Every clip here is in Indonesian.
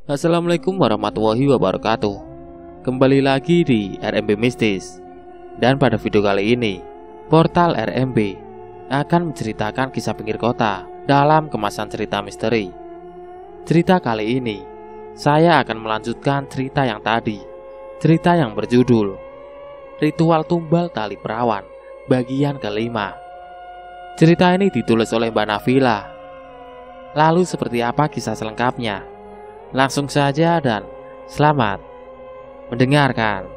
Assalamualaikum warahmatullahi wabarakatuh. Kembali lagi di RMB Mistis. Dan pada video kali ini, portal RMB akan menceritakan kisah pinggir kota dalam kemasan cerita misteri. Cerita kali ini, saya akan melanjutkan cerita yang tadi. Cerita yang berjudul Ritual Tumbal Tali Perawan bagian kelima. Cerita ini ditulis oleh Mbak Nafila. Lalu seperti apa kisah selengkapnya? Langsung saja dan selamat mendengarkan.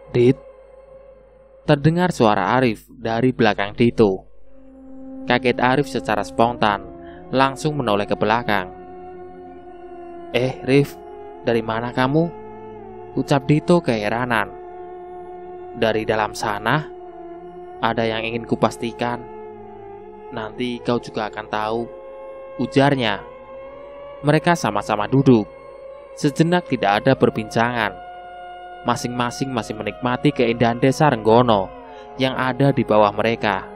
Dit, terdengar suara Arif dari belakang Dito. Kaget Arif secara spontan, langsung menoleh ke belakang. Rif, dari mana kamu? Ucap Dito keheranan. Dari dalam sana, ada yang ingin kupastikan. Nanti kau juga akan tahu, ujarnya. Mereka sama-sama duduk. Sejenak tidak ada perbincangan. Masing-masing masih menikmati keindahan desa Renggono yang ada di bawah mereka.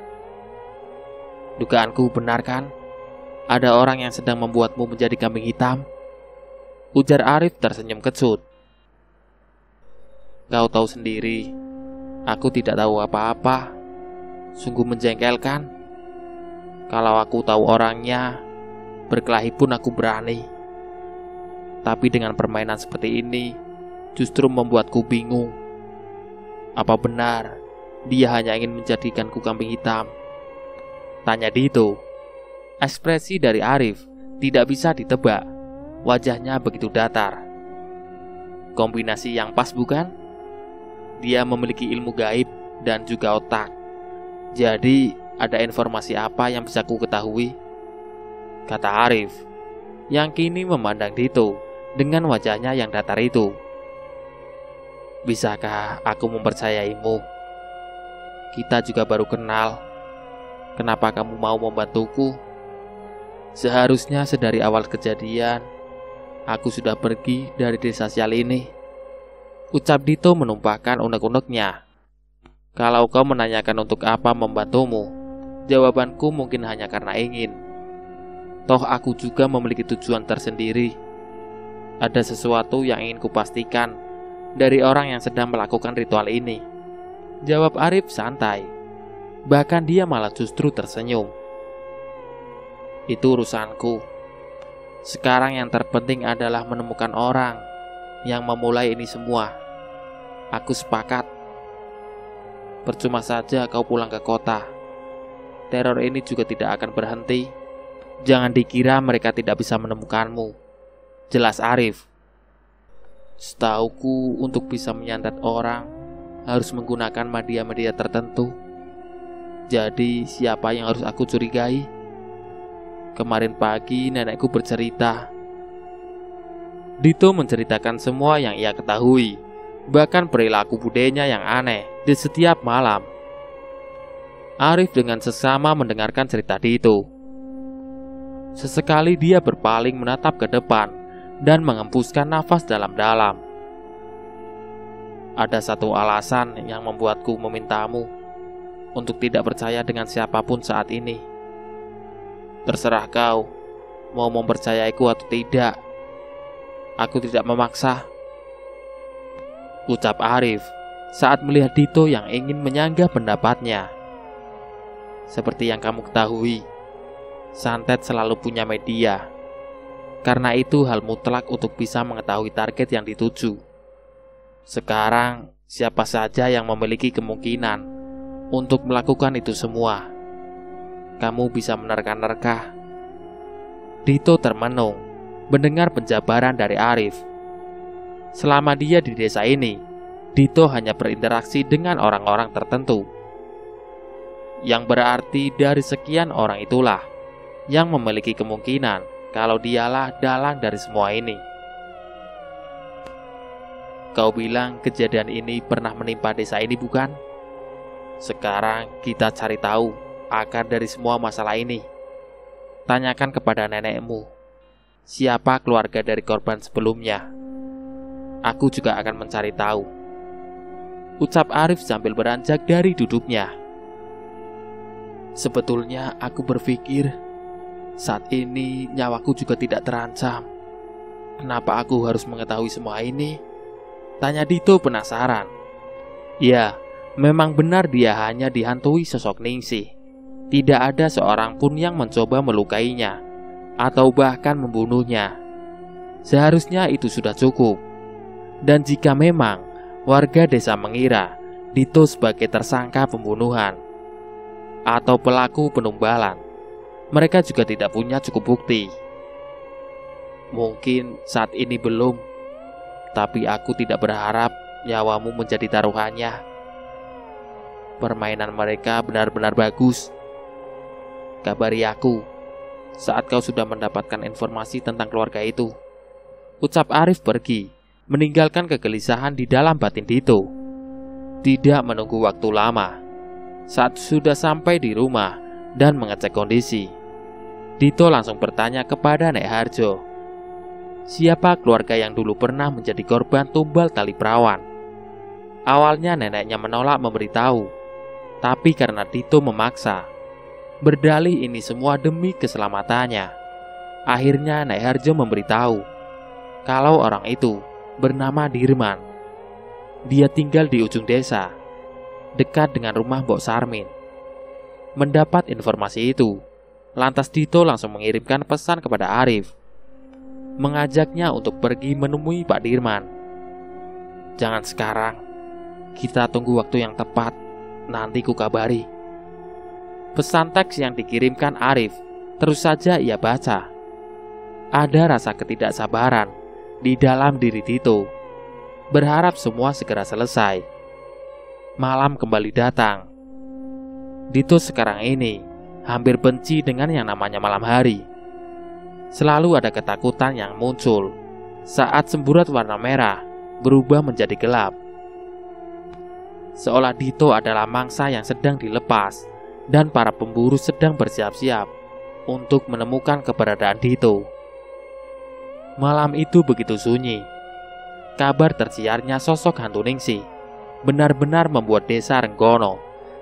Dugaanku benar kan? Ada orang yang sedang membuatmu menjadi kambing hitam? Ujar Arif tersenyum kecut. Kau tahu sendiri, aku tidak tahu apa-apa. Sungguh menjengkelkan. Kalau aku tahu orangnya, berkelahi pun aku berani. Tapi dengan permainan seperti ini, justru membuatku bingung. Apa benar dia hanya ingin menjadikanku kambing hitam? Tanya Dito. Ekspresi dari Arif tidak bisa ditebak. Wajahnya begitu datar. Kombinasi yang pas bukan? Dia memiliki ilmu gaib dan juga otak. Jadi ada informasi apa yang bisa ku ketahui? Kata Arif, yang kini memandang Dito dengan wajahnya yang datar itu. Bisakah aku mempercayaimu? Kita juga baru kenal. Kenapa kamu mau membantuku? Seharusnya sedari awal kejadian aku sudah pergi dari desa sial ini. Ucap Dito menumpahkan unek-uneknya. Kalau kau menanyakan untuk apa membantumu, jawabanku mungkin hanya karena ingin. Toh aku juga memiliki tujuan tersendiri. Ada sesuatu yang ingin kupastikan dari orang yang sedang melakukan ritual ini. Jawab Arif santai. Bahkan dia malah justru tersenyum. Itu urusanku. Sekarang yang terpenting adalah menemukan orang yang memulai ini semua. Aku sepakat. Percuma saja kau pulang ke kota. Teror ini juga tidak akan berhenti. Jangan dikira mereka tidak bisa menemukanmu. Jelas Arif. Setauku untuk bisa menyantet orang harus menggunakan media-media tertentu. Jadi siapa yang harus aku curigai? Kemarin pagi nenekku bercerita. Dito menceritakan semua yang ia ketahui, bahkan perilaku budenya yang aneh di setiap malam. Arif dengan seksama mendengarkan cerita Dito. Sesekali dia berpaling menatap ke depan dan mengembuskan nafas dalam-dalam. Ada satu alasan yang membuatku memintamu untuk tidak percaya dengan siapapun saat ini. Terserah kau mau mempercayaiku atau tidak. Aku tidak memaksa. Ucap Arif saat melihat Dito yang ingin menyanggah pendapatnya. Seperti yang kamu ketahui, santet selalu punya media. Karena itu hal mutlak untuk bisa mengetahui target yang dituju. Sekarang siapa saja yang memiliki kemungkinan untuk melakukan itu semua? Kamu bisa menerka-nerka. Dito termenung mendengar penjabaran dari Arif. Selama dia di desa ini, Dito hanya berinteraksi dengan orang-orang tertentu. Yang berarti dari sekian orang itulah yang memiliki kemungkinan kalau dialah dalang dari semua ini. Kau bilang kejadian ini pernah menimpa desa ini bukan? Sekarang kita cari tahu akar dari semua masalah ini. Tanyakan kepada nenekmu, siapa keluarga dari korban sebelumnya. Aku juga akan mencari tahu. Ucap Arif sambil beranjak dari duduknya. Sebetulnya aku berpikir saat ini nyawaku juga tidak terancam. Kenapa aku harus mengetahui semua ini? Tanya Dito penasaran. Ya, memang benar dia hanya dihantui sosok Ningsih. Tidak ada seorang pun yang mencoba melukainya atau bahkan membunuhnya. Seharusnya itu sudah cukup. Dan jika memang warga desa mengira Dito sebagai tersangka pembunuhan atau pelaku penumbalan, mereka juga tidak punya cukup bukti. Mungkin saat ini belum, tapi aku tidak berharap nyawamu menjadi taruhannya. Permainan mereka benar-benar bagus. Kabari aku saat kau sudah mendapatkan informasi tentang keluarga itu, ucap Arif pergi, meninggalkan kegelisahan di dalam batin Dito. Tidak menunggu waktu lama, saat sudah sampai di rumah dan mengecek kondisi, Dito langsung bertanya kepada Nek Harjo, siapa keluarga yang dulu pernah menjadi korban tumbal tali perawan. Awalnya neneknya menolak memberitahu, tapi karena Dito memaksa, berdalih ini semua demi keselamatannya, akhirnya Nek Harjo memberitahu kalau orang itu bernama Dirman. Dia tinggal di ujung desa, dekat dengan rumah Mbok Sarmin. Mendapat informasi itu, lantas Dito langsung mengirimkan pesan kepada Arif, mengajaknya untuk pergi menemui Pak Dirman. Jangan sekarang, kita tunggu waktu yang tepat, nanti ku kabari. Pesan teks yang dikirimkan Arif terus saja ia baca. Ada rasa ketidaksabaran di dalam diri Dito, berharap semua segera selesai. Malam kembali datang. Dito sekarang ini hampir benci dengan yang namanya malam hari. Selalu ada ketakutan yang muncul saat semburat warna merah berubah menjadi gelap. Seolah Dito adalah mangsa yang sedang dilepas dan para pemburu sedang bersiap-siap untuk menemukan keberadaan Dito. Malam itu begitu sunyi. Kabar tersiarnya sosok hantu Ningsih benar-benar membuat desa Renggono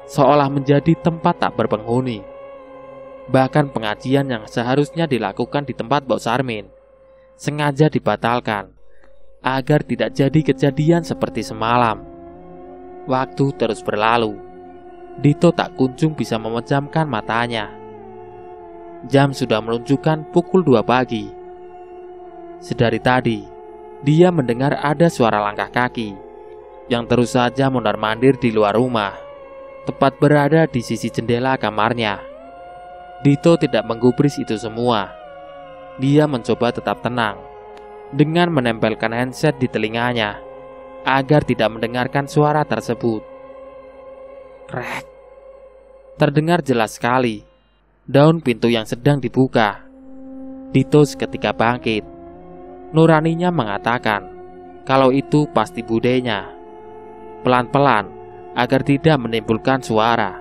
seolah menjadi tempat tak berpenghuni. Bahkan pengajian yang seharusnya dilakukan di tempat Mbok Sarmin sengaja dibatalkan agar tidak jadi kejadian seperti semalam. Waktu terus berlalu. Dito tak kunjung bisa memejamkan matanya. Jam sudah menunjukkan pukul 2 pagi. Sedari tadi, dia mendengar ada suara langkah kaki yang terus saja mondar-mandir di luar rumah, tepat berada di sisi jendela kamarnya. Dito tidak menggubris itu semua. Dia mencoba tetap tenang dengan menempelkan handset di telinganya agar tidak mendengarkan suara tersebut. Krek. Terdengar jelas sekali daun pintu yang sedang dibuka. Dito seketika bangkit. Nuraninya mengatakan kalau itu pasti budenya. Pelan-pelan agar tidak menimbulkan suara,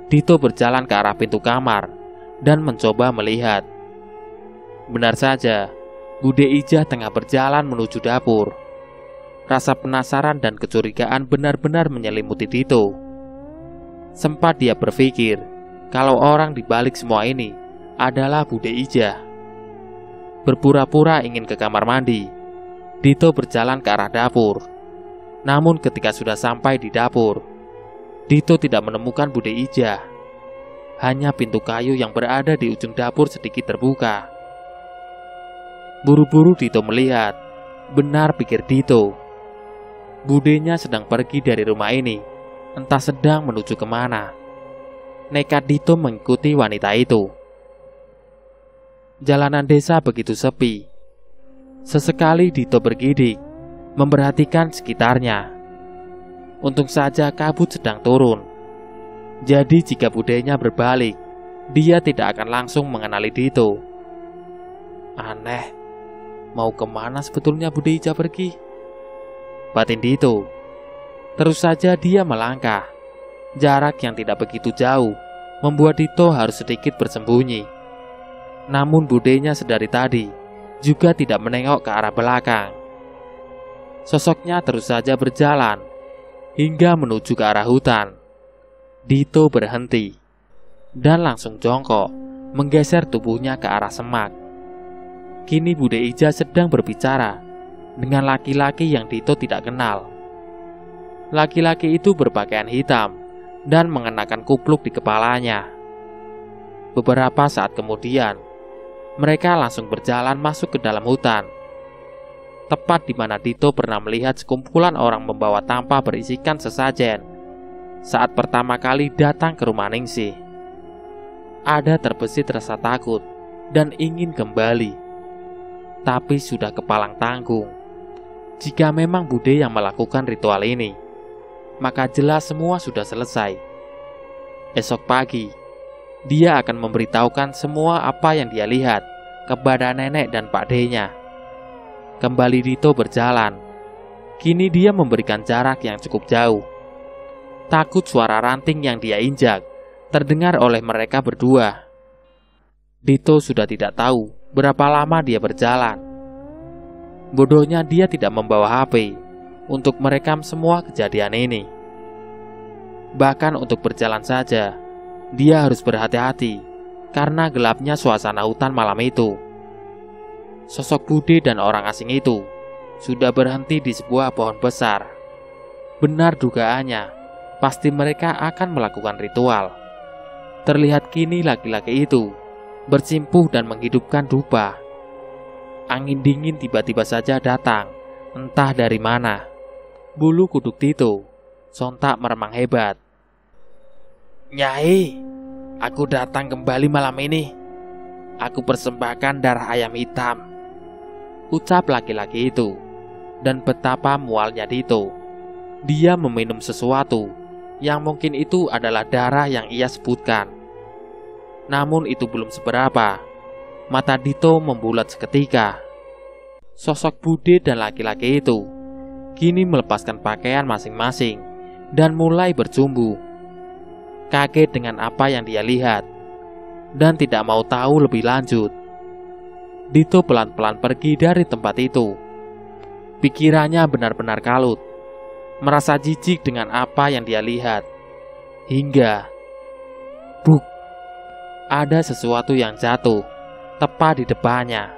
Dito berjalan ke arah pintu kamar dan mencoba melihat. Benar saja, Bude Ijah tengah berjalan menuju dapur. Rasa penasaran dan kecurigaan benar-benar menyelimuti Dito. Sempat dia berpikir kalau orang di balik semua ini adalah Bude Ijah. Berpura-pura ingin ke kamar mandi, Dito berjalan ke arah dapur. Namun ketika sudah sampai di dapur, Dito tidak menemukan Bude Ijah. Hanya pintu kayu yang berada di ujung dapur sedikit terbuka. Buru-buru Dito melihat. Benar pikir Dito, budenya sedang pergi dari rumah ini, entah sedang menuju kemana. Nekat Dito mengikuti wanita itu. Jalanan desa begitu sepi. Sesekali Dito bergidik, memperhatikan sekitarnya. Untung saja kabut sedang turun. Jadi jika budenya berbalik, dia tidak akan langsung mengenali Dito. Aneh, mau kemana sebetulnya Bude Ijah pergi? Batin Dito. Terus saja dia melangkah. Jarak yang tidak begitu jauh membuat Dito harus sedikit bersembunyi. Namun budenya sedari tadi juga tidak menengok ke arah belakang. Sosoknya terus saja berjalan hingga menuju ke arah hutan. Dito berhenti. dan langsung jongkok, menggeser tubuhnya ke arah semak. Kini Bude Ija sedang berbicara dengan laki-laki yang Dito tidak kenal. Laki-laki itu berpakaian hitam dan mengenakan kupluk di kepalanya. Beberapa saat kemudian, mereka langsung berjalan masuk ke dalam hutan. Tepat di mana Dito pernah melihat sekumpulan orang membawa tampa berisikan sesajen saat pertama kali datang ke rumah Ningsih. Ada terbesit rasa takut dan ingin kembali, tapi sudah kepalang tanggung. Jika memang Bude yang melakukan ritual ini, maka jelas semua sudah selesai. Esok pagi, dia akan memberitahukan semua apa yang dia lihat kepada nenek dan Pak D-nya. Kembali Dito berjalan. Kini dia memberikan jarak yang cukup jauh. Takut suara ranting yang dia injak terdengar oleh mereka berdua. Dito sudah tidak tahu berapa lama dia berjalan. Bodohnya dia tidak membawa HP untuk merekam semua kejadian ini. Bahkan untuk berjalan saja, dia harus berhati-hati karena gelapnya suasana hutan malam itu. Sosok Bude dan orang asing itu sudah berhenti di sebuah pohon besar. Benar dugaannya, pasti mereka akan melakukan ritual. Terlihat kini laki-laki itu bersimpuh dan menghidupkan dupa. Angin dingin tiba-tiba saja datang, entah dari mana. Bulu kuduk Dito sontak meremang hebat. "Nyai, aku datang kembali malam ini. Aku persembahkan darah ayam hitam," ucap laki-laki itu. Dan betapa mualnya Dito. Dia meminum sesuatu yang mungkin itu adalah darah yang ia sebutkan. Namun itu belum seberapa. Mata Dito membulat seketika. Sosok Bude dan laki-laki itu kini melepaskan pakaian masing-masing dan mulai bercumbu. Kaget dengan apa yang dia lihat dan tidak mau tahu lebih lanjut, Dito pelan-pelan pergi dari tempat itu. Pikirannya benar-benar kalut, merasa jijik dengan apa yang dia lihat. Hingga buk, ada sesuatu yang jatuh tepat di depannya.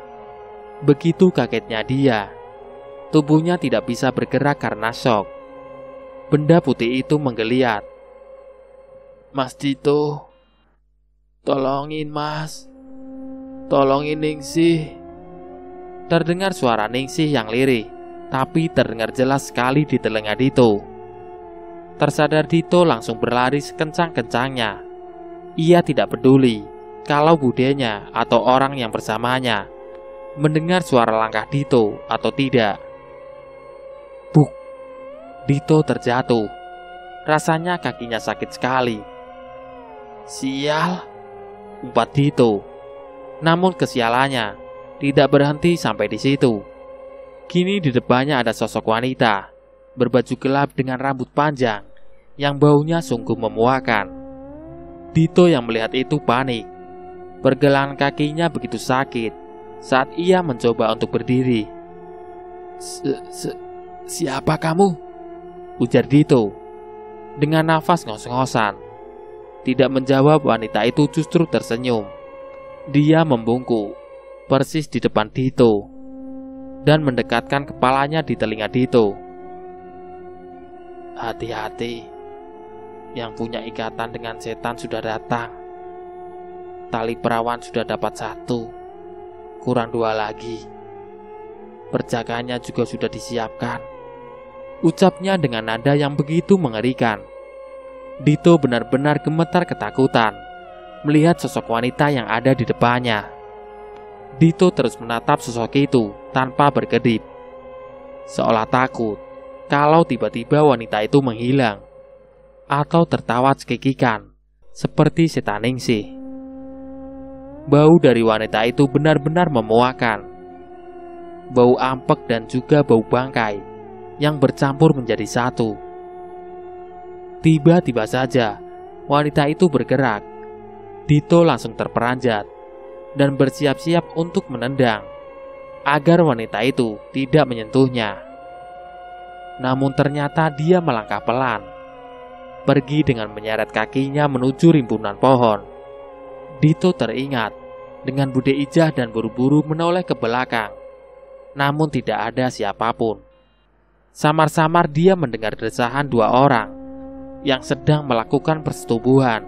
Begitu kagetnya dia, tubuhnya tidak bisa bergerak karena syok. Benda putih itu menggeliat. "Mas Dito, tolongin mas, tolongin Ningsih." Terdengar suara Ningsih yang lirih, tapi terdengar jelas sekali di telinga Dito. Tersadar Dito langsung berlari sekencang-kencangnya. Ia tidak peduli kalau budenya atau orang yang bersamanya mendengar suara langkah Dito atau tidak. Buk, Dito terjatuh. Rasanya kakinya sakit sekali. "Sial," umpat Dito. Namun kesialannya tidak berhenti sampai di situ. Kini di depannya ada sosok wanita berbaju gelap dengan rambut panjang yang baunya sungguh memuakan. Dito yang melihat itu panik. Pergelangan kakinya begitu sakit saat ia mencoba untuk berdiri. Siapa kamu?" ujar Dito dengan nafas ngos-ngosan. Tidak menjawab, wanita itu justru tersenyum. Dia membungkuk persis di depan Dito dan mendekatkan kepalanya di telinga Dito. "Hati-hati, yang punya ikatan dengan setan sudah datang. Tali perawan sudah dapat 1, kurang 2 lagi. Perjagaannya juga sudah disiapkan," ucapnya dengan nada yang begitu mengerikan. Dito benar-benar gemetar ketakutan melihat sosok wanita yang ada di depannya. Dito terus menatap sosok itu tanpa berkedip, seolah takut kalau tiba-tiba wanita itu menghilang atau tertawa cekikikan seperti setan Ningsih. Bau dari wanita itu benar-benar memuakan. Bau ampek dan juga bau bangkai yang bercampur menjadi satu. Tiba-tiba saja wanita itu bergerak. Dito langsung terperanjat dan bersiap-siap untuk menendang agar wanita itu tidak menyentuhnya. Namun ternyata dia melangkah pelan, pergi dengan menyeret kakinya menuju rimbunan pohon Dito teringat dengan Bude Ijah dan buru-buru menoleh ke belakang. Namun tidak ada siapapun. Samar-samar dia mendengar desahan dua orang yang sedang melakukan persetubuhan.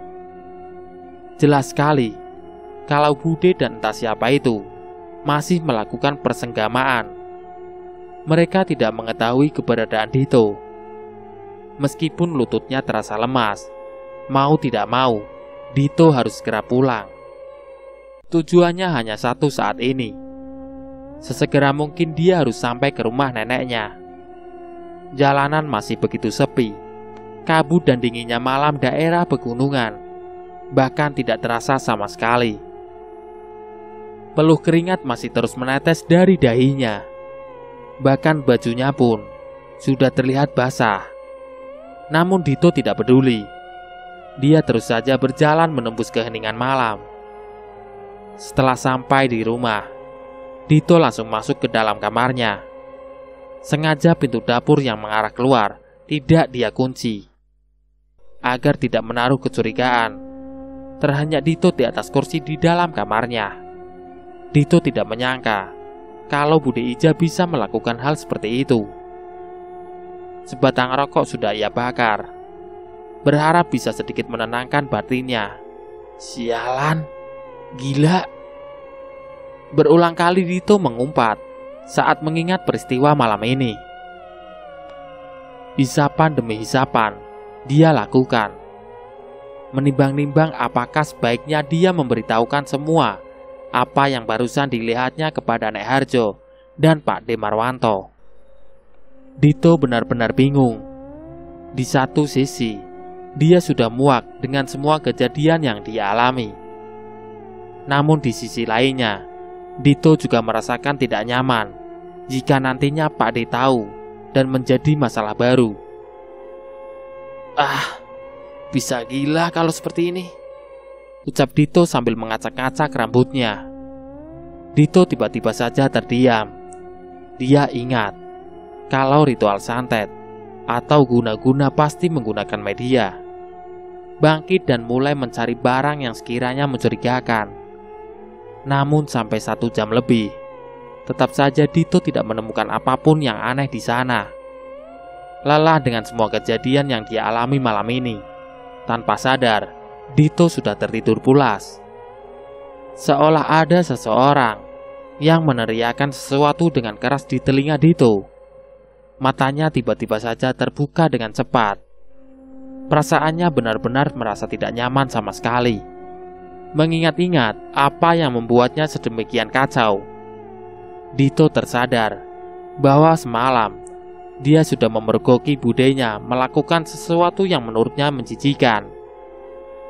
Jelas sekali kalau Bude dan entah siapa itu masih melakukan persenggamaan. Mereka tidak mengetahui keberadaan Dito. Meskipun lututnya terasa lemas, mau tidak mau, Dito harus segera pulang. Tujuannya hanya satu saat ini. Sesegera mungkin dia harus sampai ke rumah neneknya. Jalanan masih begitu sepi. Kabut dan dinginnya malam daerah pegunungan bahkan tidak terasa sama sekali. Peluh keringat masih terus menetes dari dahinya. Bahkan bajunya pun sudah terlihat basah. Namun Dito tidak peduli. Dia terus saja berjalan menembus keheningan malam. Setelah sampai di rumah, Dito langsung masuk ke dalam kamarnya. Sengaja pintu dapur yang mengarah keluar tidak dia kunci, agar tidak menaruh kecurigaan terhadap Dito di atas kursi di dalam kamarnya. Dito tidak menyangka kalau Bude Ijah bisa melakukan hal seperti itu. Sebatang rokok sudah ia bakar, berharap bisa sedikit menenangkan batinnya. Sialan, gila. Berulang kali Dito mengumpat saat mengingat peristiwa malam ini. Hisapan demi hisapan dia lakukan, menimbang-nimbang apakah sebaiknya dia memberitahukan semua apa yang barusan dilihatnya kepada Nek Harjo dan Pak De Marwanto. Dito benar-benar bingung. Di satu sisi, dia sudah muak dengan semua kejadian yang dia alami. Namun di sisi lainnya, Dito juga merasakan tidak nyaman jika nantinya Pak De tahu dan menjadi masalah baru. Bisa gila kalau seperti ini, ucap Dito sambil mengacak-ngacak rambutnya. Dito tiba-tiba saja terdiam. Dia ingat kalau ritual santet atau guna-guna pasti menggunakan media. Bangkit dan mulai mencari barang yang sekiranya mencurigakan. Namun sampai 1 jam lebih, tetap saja Dito tidak menemukan apapun yang aneh di sana. Lelah dengan semua kejadian yang dia alami malam ini, tanpa sadar, Dito sudah tertidur pulas. Seolah ada seseorang yang meneriakkan sesuatu dengan keras di telinga Dito. Matanya tiba-tiba saja terbuka dengan cepat. Perasaannya benar-benar merasa tidak nyaman sama sekali. Mengingat-ingat apa yang membuatnya sedemikian kacau, Dito tersadar bahwa semalam dia sudah memergoki budenya melakukan sesuatu yang menurutnya menjijikan.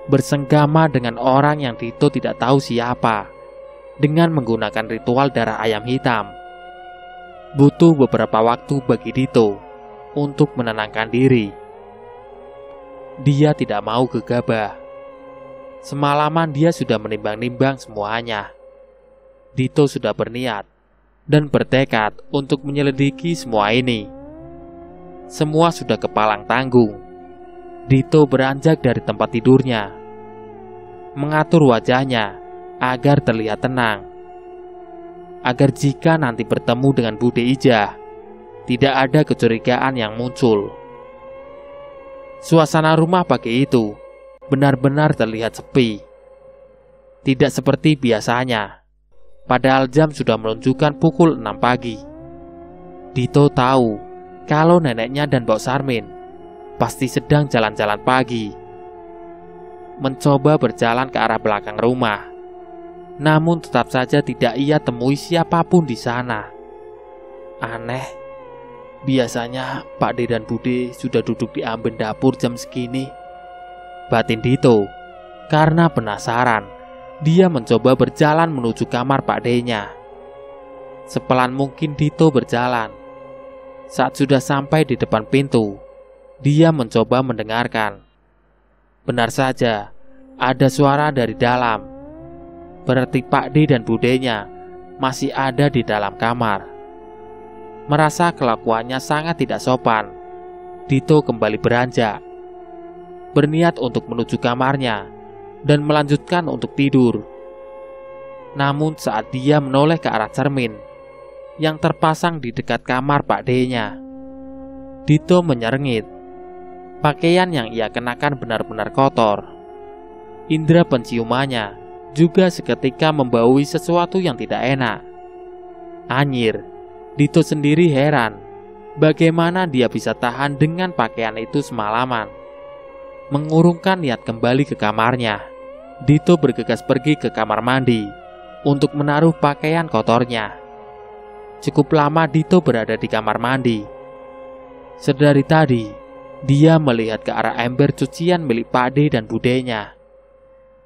Bersenggama dengan orang yang Dito tidak tahu siapa, dengan menggunakan ritual darah ayam hitam. Butuh beberapa waktu bagi Dito untuk menenangkan diri. Dia tidak mau gegabah. Semalaman dia sudah menimbang-nimbang semuanya. Dito sudah berniat dan bertekad untuk menyelidiki semua ini. Semua sudah kepalang tanggung. Dito beranjak dari tempat tidurnya, mengatur wajahnya agar terlihat tenang, agar jika nanti bertemu dengan Bude Ijah, tidak ada kecurigaan yang muncul. Suasana rumah pagi itu benar-benar terlihat sepi. Tidak seperti biasanya, padahal jam sudah menunjukkan pukul 6 pagi. Dito tahu kalau neneknya dan Mbok Sarmin pasti sedang jalan-jalan pagi. Mencoba berjalan ke arah belakang rumah, namun tetap saja tidak ia temui siapapun di sana. Aneh, biasanya Pak De dan Bude sudah duduk di amben dapur jam segini, batin Dito. Karena penasaran, dia mencoba berjalan menuju kamar Pak De-nya. Sepelan mungkin Dito berjalan. Saat sudah sampai di depan pintu, dia mencoba mendengarkan. Benar saja, ada suara dari dalam. Berarti Pak De dan Budenya masih ada di dalam kamar. Merasa kelakuannya sangat tidak sopan, Dito kembali beranjak. Berniat untuk menuju kamarnya, dan melanjutkan untuk tidur. Namun saat dia menoleh ke arah cermin yang terpasang di dekat kamar Pak D-nya, Dito menyerengit. Pakaian yang ia kenakan benar-benar kotor. Indera penciumannya juga seketika membaui sesuatu yang tidak enak. Anyir, Dito sendiri heran bagaimana dia bisa tahan dengan pakaian itu semalaman. Mengurungkan niat kembali ke kamarnya, Dito bergegas pergi ke kamar mandi untuk menaruh pakaian kotornya. Cukup lama Dito berada di kamar mandi. Sedari tadi, dia melihat ke arah ember cucian milik Pak D dan Budenya.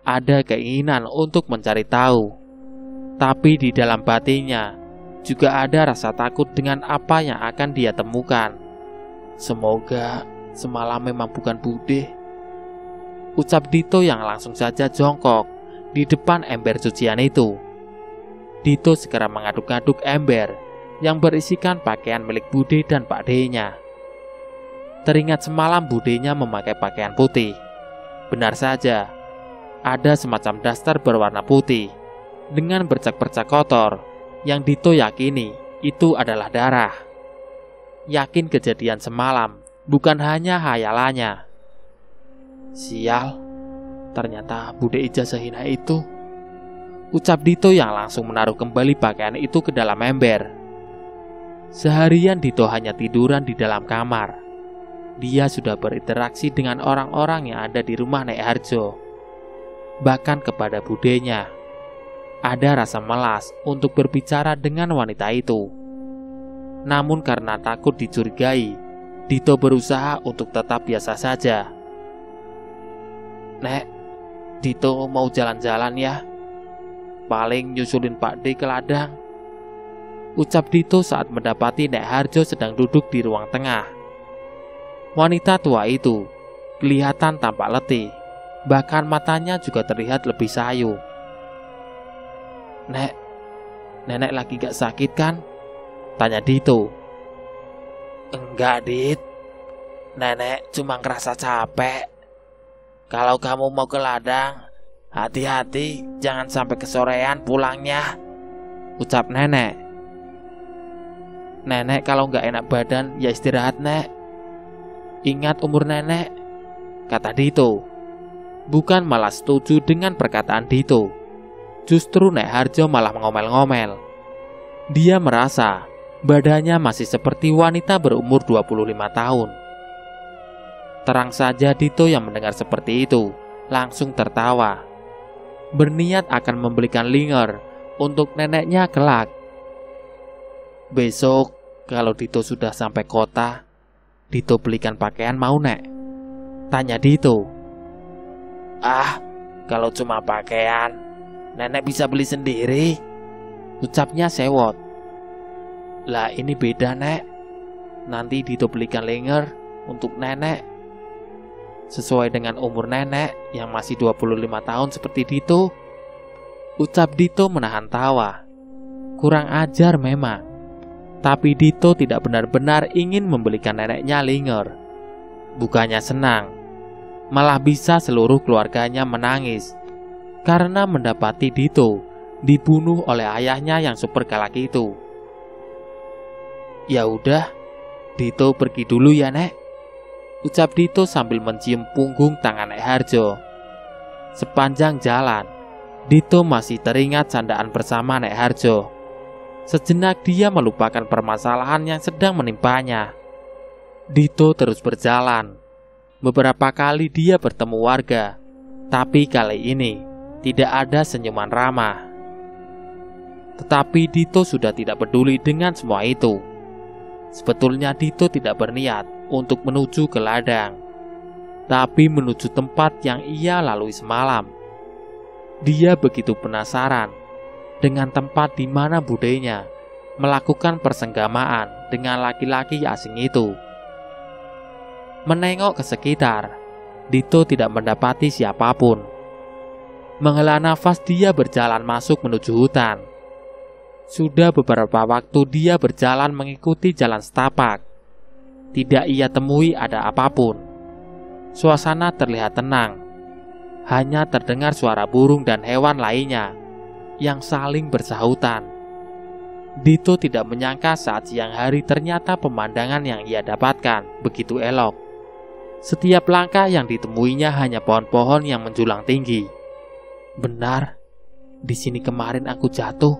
Ada keinginan untuk mencari tahu, tapi di dalam batinnya juga ada rasa takut dengan apa yang akan dia temukan. Semoga semalam memang bukan Bude, ucap Dito yang langsung saja jongkok di depan ember cucian itu. Dito segera mengaduk-aduk ember yang berisikan pakaian milik Bude dan Pak D-nya. Teringat semalam Budenya memakai pakaian putih. Benar saja, ada semacam daster berwarna putih dengan bercak-bercak kotor yang Dito yakini itu adalah darah. Yakin kejadian semalam bukan hanya hayalannya. Sial, ternyata Bude ijazah hina itu, ucap Dito yang langsung menaruh kembali pakaian itu ke dalam ember. Seharian Dito hanya tiduran di dalam kamar. Dia sudah berinteraksi dengan orang-orang yang ada di rumah Nek Harjo. Bahkan kepada Budenya. Ada rasa malas untuk berbicara dengan wanita itu. Namun karena takut dicurigai, Dito berusaha untuk tetap biasa saja. Nek, Dito mau jalan-jalan ya. Paling nyusulin Pak D ke ladang, ucap Dito saat mendapati Nek Harjo sedang duduk di ruang tengah. Wanita tua itu kelihatan tampak letih, bahkan matanya juga terlihat lebih sayu. Nek, nenek lagi gak sakit kan? Tanya Dito. Enggak, Dit. Nenek cuma ngerasa capek. Kalau kamu mau ke ladang, hati-hati jangan sampai kesorean pulangnya, ucap nenek. Nenek kalau gak enak badan ya istirahat, Nek. Ingat umur nenek, kata Dito. Bukan malah setuju dengan perkataan Dito. Justru Nek Harjo malah mengomel-ngomel. Dia merasa badannya masih seperti wanita berumur 25 tahun. Terang saja Dito yang mendengar seperti itu langsung tertawa. Berniat akan membelikan linger untuk neneknya kelak. Besok kalau Dito sudah sampai kota, Dito belikan pakaian mau, Nek? Tanya Dito. Ah, kalau cuma pakaian, nenek bisa beli sendiri, ucapnya sewot. Lah ini beda, Nek. Nanti Dito belikan linger untuk nenek sesuai dengan umur nenek yang masih 25 tahun seperti Dito, ucap Dito menahan tawa. Kurang ajar memang. Tapi Dito tidak benar-benar ingin membelikan neneknya linger. Bukannya senang, malah bisa seluruh keluarganya menangis karena mendapati Dito dibunuh oleh ayahnya yang super galak itu. Ya udah, Dito pergi dulu ya, Nek, ucap Dito sambil mencium punggung tangan Nek Harjo. Sepanjang jalan, Dito masih teringat candaan bersama Nek Harjo. Sejenak dia melupakan permasalahan yang sedang menimpanya. Dito terus berjalan. Beberapa kali dia bertemu warga, tapi kali ini tidak ada senyuman ramah. Tetapi Dito sudah tidak peduli dengan semua itu. Sebetulnya Dito tidak berniat untuk menuju ke ladang, tapi menuju tempat yang ia lalui semalam. Dia begitu penasaran dengan tempat di mana Budenya melakukan persenggamaan dengan laki-laki asing itu. Menengok ke sekitar, Dito tidak mendapati siapapun. Menghela nafas dia berjalan masuk menuju hutan. Sudah beberapa waktu dia berjalan mengikuti jalan setapak. Tidak ia temui ada apapun. Suasana terlihat tenang. hanya terdengar suara burung dan hewan lainnya yang saling bersahutan. Dito tidak menyangka saat siang hari ternyata pemandangan yang ia dapatkan begitu elok. Setiap langkah yang ditemuinya hanya pohon-pohon yang menjulang tinggi. "Benar, di sini kemarin aku jatuh,"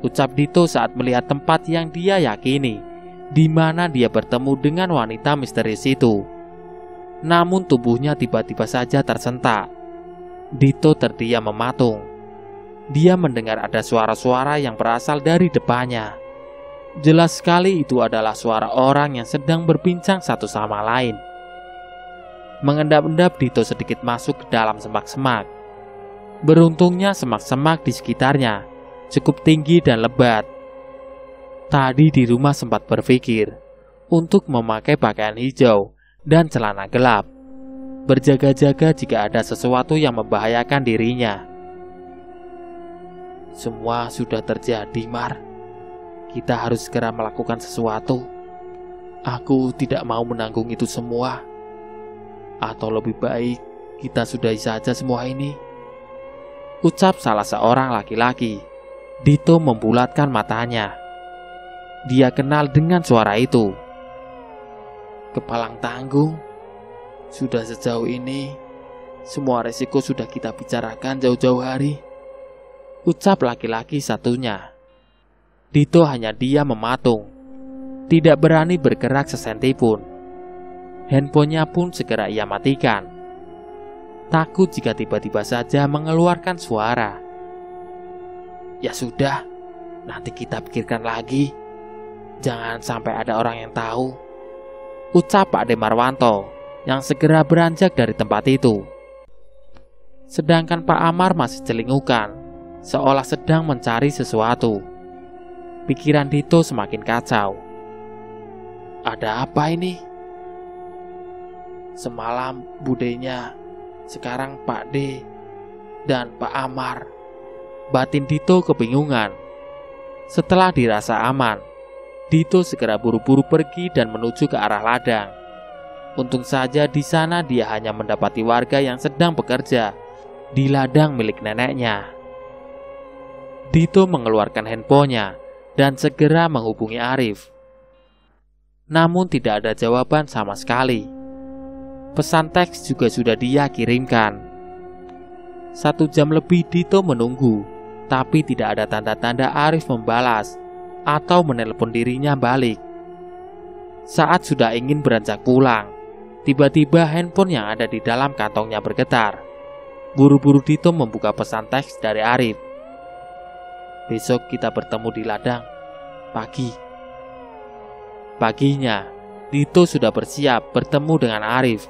ucap Dito saat melihat tempat yang dia yakini di mana dia bertemu dengan wanita misterius itu. Namun tubuhnya tiba-tiba saja tersentak. Dito terdiam mematung. Dia mendengar ada suara-suara yang berasal dari depannya. Jelas sekali itu adalah suara orang yang sedang berbincang satu sama lain. Mengendap-endap, Dito sedikit masuk ke dalam semak-semak. Beruntungnya semak-semak di sekitarnya cukup tinggi dan lebat. Tadi di rumah sempat berpikir untuk memakai pakaian hijau dan celana gelap, berjaga-jaga jika ada sesuatu yang membahayakan dirinya. "Semua sudah terjadi, Mar. Kita harus segera melakukan sesuatu. Aku tidak mau menanggung itu semua. Atau lebih baik kita sudahi saja semua ini," ucap salah seorang laki-laki. Dito membulatkan matanya. Dia kenal dengan suara itu. "Kepalang tanggung. Sudah sejauh ini, semua resiko sudah kita bicarakan jauh-jauh hari," ucap laki-laki satunya. Dito hanya diam mematung, tidak berani bergerak sesenti pun. Handphonenya pun segera ia matikan. Takut jika tiba-tiba saja mengeluarkan suara. "Ya sudah, nanti kita pikirkan lagi. Jangan sampai ada orang yang tahu," ucap Pak De Marwanto yang segera beranjak dari tempat itu. Sedangkan Pak Amar masih celingukan, seolah sedang mencari sesuatu. Pikiran Dito semakin kacau. Ada apa ini? Semalam budenya, sekarang Pak D dan Pak Amar. Batin Dito kebingungan. Setelah dirasa aman, Dito segera buru-buru pergi dan menuju ke arah ladang. Untung saja di sana dia hanya mendapati warga yang sedang bekerja di ladang milik neneknya. Dito mengeluarkan handphonenya dan segera menghubungi Arif. Namun tidak ada jawaban sama sekali. Pesan teks juga sudah dia kirimkan. 1 jam lebih Dito menunggu, tapi tidak ada tanda-tanda Arif membalas atau menelpon dirinya balik. Saat sudah ingin beranjak pulang, tiba-tiba handphone yang ada di dalam kantongnya bergetar. Buru-buru Dito membuka pesan teks dari Arif. "Besok kita bertemu di ladang, pagi." Paginya, Dito sudah bersiap bertemu dengan Arif.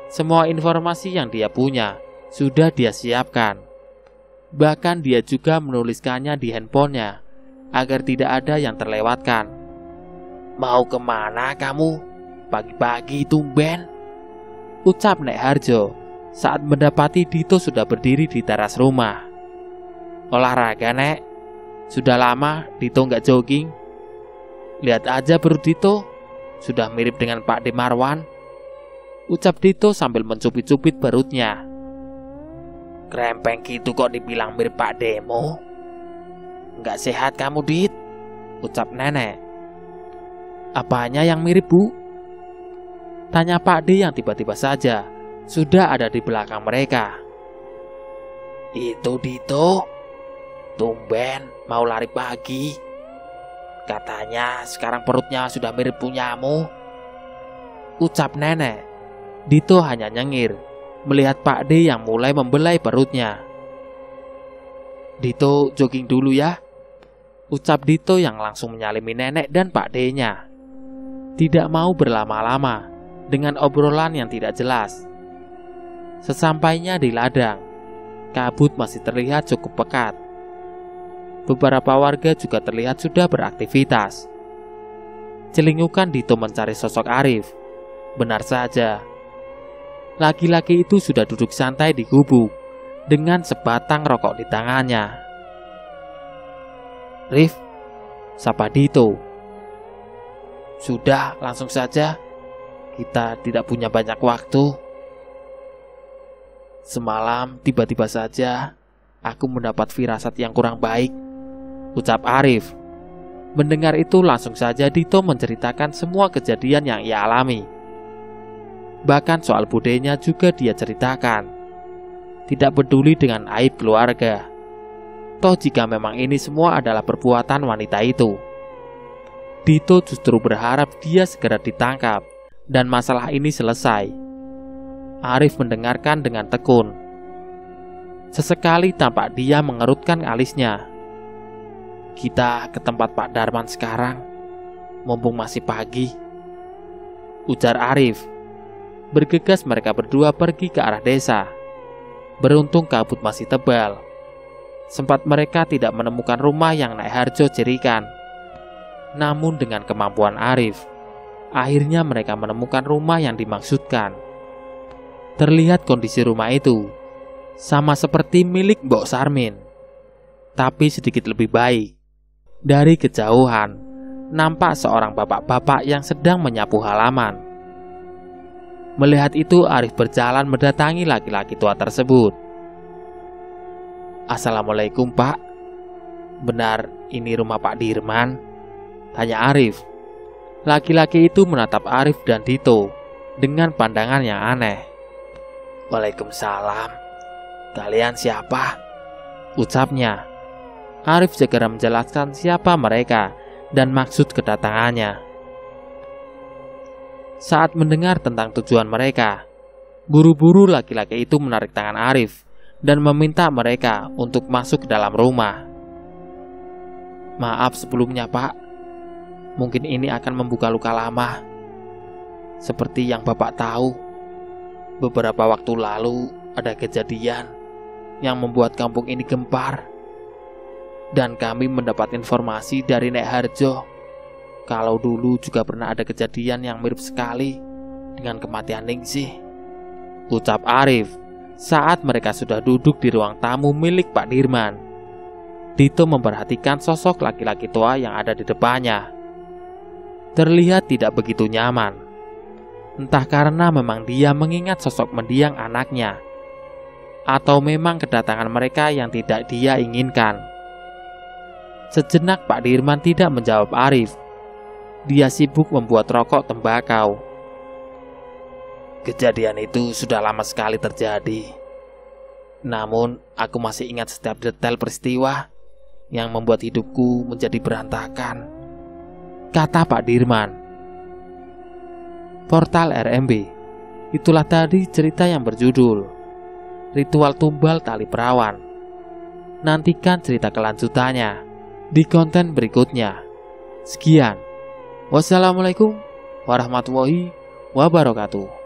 Semua informasi yang dia punya sudah dia siapkan. Bahkan dia juga menuliskannya di handphonenya agar tidak ada yang terlewatkan. "Mau kemana kamu? Pagi-pagi tumben," ucap Nek Harjo saat mendapati Dito sudah berdiri di teras rumah. "Olahraga, Nek. Sudah lama Dito nggak jogging. Lihat aja perut Dito, sudah mirip dengan Pak De Marwan," ucap Dito sambil mencubit-cubit perutnya. "Krempeng gitu kok dibilang mirip Pak Demo? Nggak sehat kamu, Dit," ucap nenek. "Apanya yang mirip, Bu?" tanya Pak D yang tiba-tiba saja sudah ada di belakang mereka. "Itu Dito, tumben mau lari pagi. Katanya sekarang perutnya sudah mirip punyamu," ucap nenek. Dito hanya nyengir melihat Pak D yang mulai membelai perutnya. "Dito jogging dulu ya," ucap Dito yang langsung menyalimi nenek dan Pak D-nya. Tidak mau berlama-lama dengan obrolan yang tidak jelas. Sesampainya di ladang, kabut masih terlihat cukup pekat. Beberapa warga juga terlihat sudah beraktivitas. Celingukan Dito mencari sosok Arif. Benar saja, laki-laki itu sudah duduk santai di gubuk dengan sebatang rokok di tangannya. "Rif," sapa Dito. "Sudah, langsung saja. Kita tidak punya banyak waktu." Semalam tiba-tiba saja aku mendapat firasat yang kurang baik, ucap Arif. Mendengar itu langsung saja Dito menceritakan semua kejadian yang ia alami. Bahkan soal budenya juga dia ceritakan. Tidak peduli dengan aib keluarga. Toh jika memang ini semua adalah perbuatan wanita itu. Dito justru berharap dia segera ditangkap dan masalah ini selesai. Arif mendengarkan dengan tekun. Sesekali tampak dia mengerutkan alisnya. Kita ke tempat Pak Darman sekarang, mumpung masih pagi, ujar Arif. Bergegas mereka berdua pergi ke arah desa. Beruntung kabut masih tebal. Sempat mereka tidak menemukan rumah yang Nek Harjo cirikan. Namun dengan kemampuan Arif, akhirnya mereka menemukan rumah yang dimaksudkan. Terlihat kondisi rumah itu sama seperti milik Mbok Sarmin, tapi sedikit lebih baik. Dari kejauhan, nampak seorang bapak-bapak yang sedang menyapu halaman. Melihat itu, Arif berjalan mendatangi laki-laki tua tersebut. Assalamualaikum, Pak. Benar ini rumah Pak Dirman? Tanya Arif. Laki-laki itu menatap Arif dan Dito dengan pandangan yang aneh. Waalaikumsalam. Kalian siapa? Ucapnya. Arif segera menjelaskan siapa mereka dan maksud kedatangannya. Saat mendengar tentang tujuan mereka, buru-buru laki-laki itu menarik tangan Arif dan meminta mereka untuk masuk ke dalam rumah. Maaf sebelumnya, Pak. Mungkin ini akan membuka luka lama. Seperti yang Bapak tahu, beberapa waktu lalu ada kejadian yang membuat kampung ini gempar. Dan kami mendapat informasi dari Nek Harjo kalau dulu juga pernah ada kejadian yang mirip sekali dengan kematian Ningsih, ucap Arif saat mereka sudah duduk di ruang tamu milik Pak Dirman. Dito memperhatikan sosok laki-laki tua yang ada di depannya. Terlihat tidak begitu nyaman. Entah karena memang dia mengingat sosok mendiang anaknya, atau memang kedatangan mereka yang tidak dia inginkan. Sejenak Pak Dirman tidak menjawab Arif. Dia sibuk membuat rokok tembakau. Kejadian itu sudah lama sekali terjadi. Namun aku masih ingat setiap detail peristiwa yang membuat hidupku menjadi berantakan, kata Pak Dirman. Portal RMB. Itulah tadi cerita yang berjudul Ritual Tumbal Tali Perawan. Nantikan cerita kelanjutannya di konten berikutnya. Sekian. Wassalamualaikum warahmatullahi wabarakatuh.